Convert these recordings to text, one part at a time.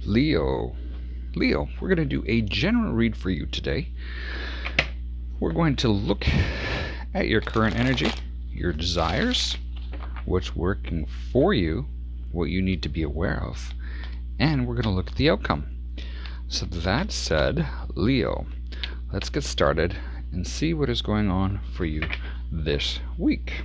Leo. Leo, we're going to do a general read for you today. We're going to look at your current energy, your desires, what's working for you, what you need to be aware of, and we're going to look at the outcome. So that said, Leo, let's get started and see what is going on for you this week.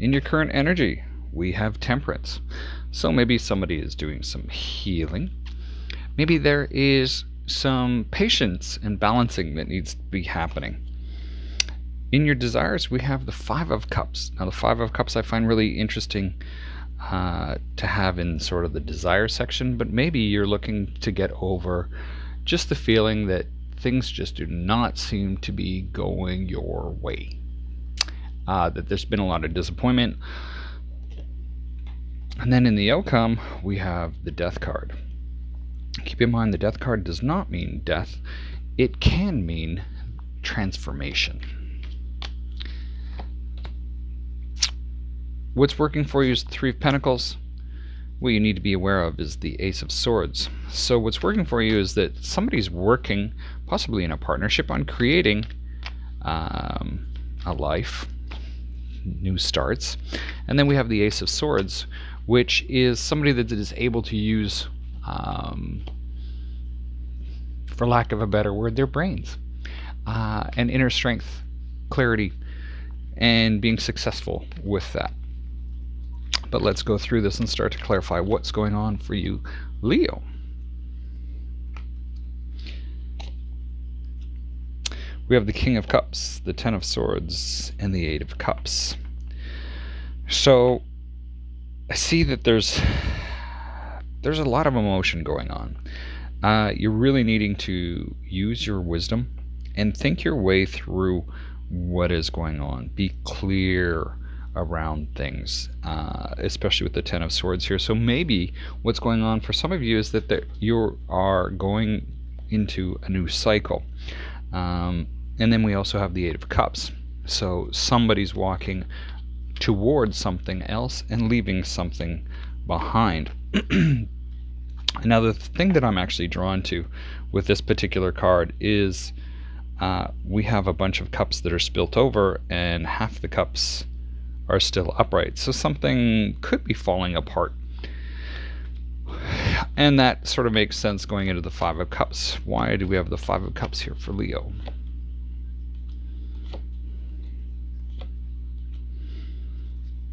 In your current energy, we have Temperance. So maybe somebody is doing some healing. Maybe there is some patience and balancing that needs to be happening. In your desires, we have the Five of Cups. Now, the Five of Cups I find really interesting to have in sort of the desire section, but maybe you're looking to get over just the feeling that things just do not seem to be going your way. That there's been a lot of disappointment. And then in the outcome, we have the Death card. Keep in mind, the Death card does not mean death. It can mean transformation. What's working for you is the Three of Pentacles. What you need to be aware of is the Ace of Swords. So what's working for you is that somebody's working, possibly in a partnership, on creating a life, new starts. And then we have the Ace of Swords, which is somebody that is able to use, for lack of a better word, their brains and inner strength, clarity, and being successful with that. But let's go through this and start to clarify what's going on for you, Leo. We have the King of Cups, the Ten of Swords, and the Eight of Cups. So I see that there's a lot of emotion going on. You're really needing to use your wisdom and think your way through what is going on. Be clear around things, especially with the Ten of Swords here. So maybe what's going on for some of you is that you are going into a new cycle. And then we also have the Eight of Cups. So somebody's walking towards something else and leaving something behind. Now, the thing that I'm actually drawn to with this particular card is we have a bunch of cups that are spilt over and half the cups are still upright. So something could be falling apart. And that sort of makes sense going into the Five of Cups. Why do we have the Five of Cups here for Leo?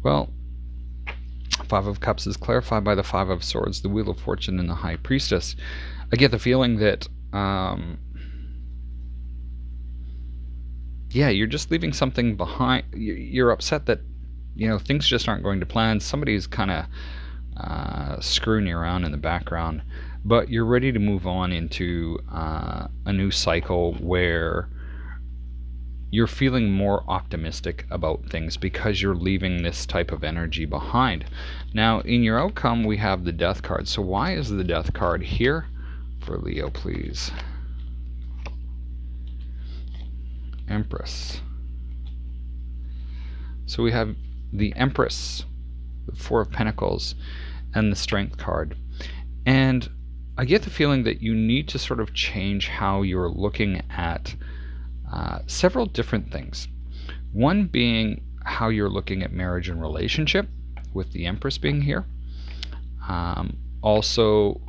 Well, Five of Cups is clarified by the Five of Swords, the Wheel of Fortune, and the High Priestess. I get the feeling that, you're just leaving something behind. You're upset that, things just aren't going to plan. Somebody's kind of screwing you around in the background, but you're ready to move on into a new cycle where you're feeling more optimistic about things because you're leaving this type of energy behind. Now, in your outcome, we have the Death card. So why is the Death card here for Leo, please? Empress. So we have the Empress, the Four of Pentacles, and the Strength card. And I get the feeling that you need to sort of change how you're looking at several different things. One being how you're looking at marriage and relationship, with the Empress being here. Also,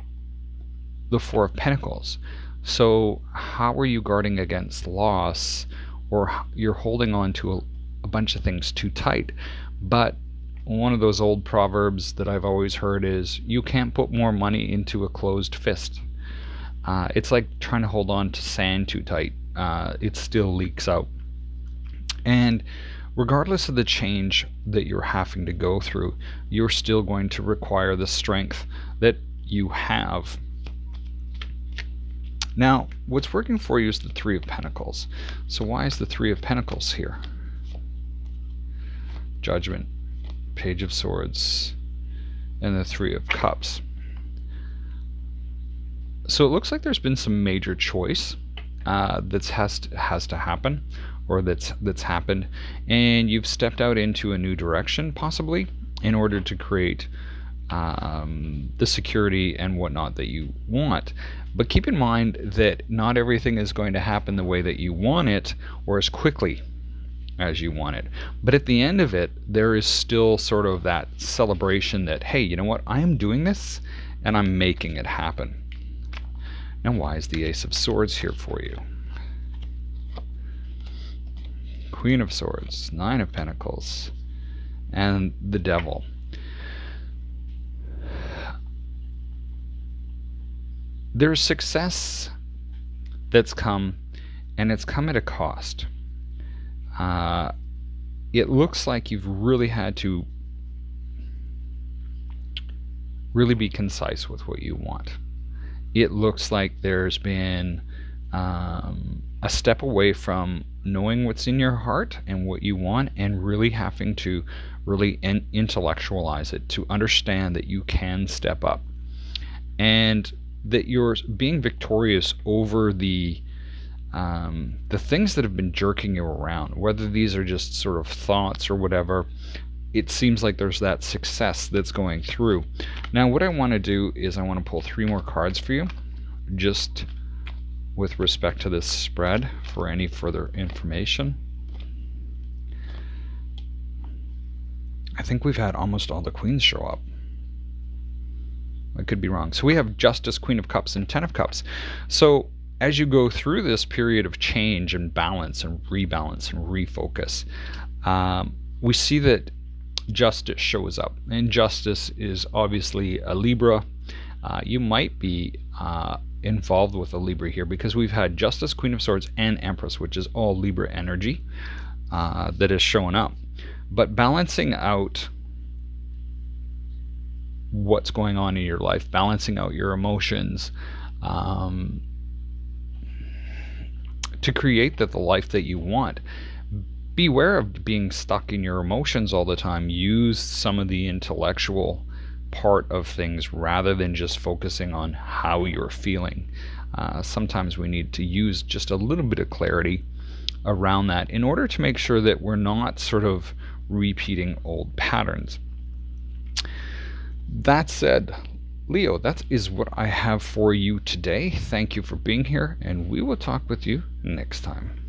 the Four of Pentacles. So how are you guarding against loss, or you're holding on to a bunch of things too tight? But one of those old proverbs that I've always heard is, you can't put more money into a closed fist. It's like trying to hold on to sand too tight. It still leaks out. And regardless of the change that you're having to go through, you're still going to require the strength that you have. Now, what's working for you is the Three of Pentacles. So why is the Three of Pentacles here? Judgment, Page of Swords, and the Three of Cups. So it looks like there's been some major choice that has to happen or that's happened, and you've stepped out into a new direction, possibly, in order to create the security and whatnot that you want. But keep in mind that not everything is going to happen the way that you want it or as quickly as you want it. But at the end of it, there is still sort of that celebration that, hey, you know what? I am doing this and I'm making it happen. Now, why is the Ace of Swords here for you? Queen of Swords, Nine of Pentacles, and the Devil. There's success that's come, and it's come at a cost. It looks like you've really had to really be concise with what you want. It looks like there's been a step away from knowing what's in your heart and what you want, and really having to really intellectualize it to understand that you can step up, and that you're being victorious over the things that have been jerking you around, whether these are just sort of thoughts or whatever. It seems like there's that success that's going through. Now, what I want to do is I want to pull 3 more cards for you, just with respect to this spread, for any further information. I think we've had almost all the queens show up. I could be wrong. So we have Justice, Queen of Cups, and Ten of Cups. So as you go through this period of change and balance and rebalance and refocus, we see that Justice shows up. And Justice is obviously a Libra. You might be involved with a Libra here, because we've had Justice, Queen of Swords, and Empress, which is all Libra energy that is showing up. But balancing out what's going on in your life, balancing out your emotions, to create the life that you want. Beware of being stuck in your emotions all the time. Use some of the intellectual part of things rather than just focusing on how you're feeling. Sometimes we need to use just a little bit of clarity around that in order to make sure that we're not sort of repeating old patterns. That said, Leo, that is what I have for you today. Thank you for being here, and we will talk with you next time.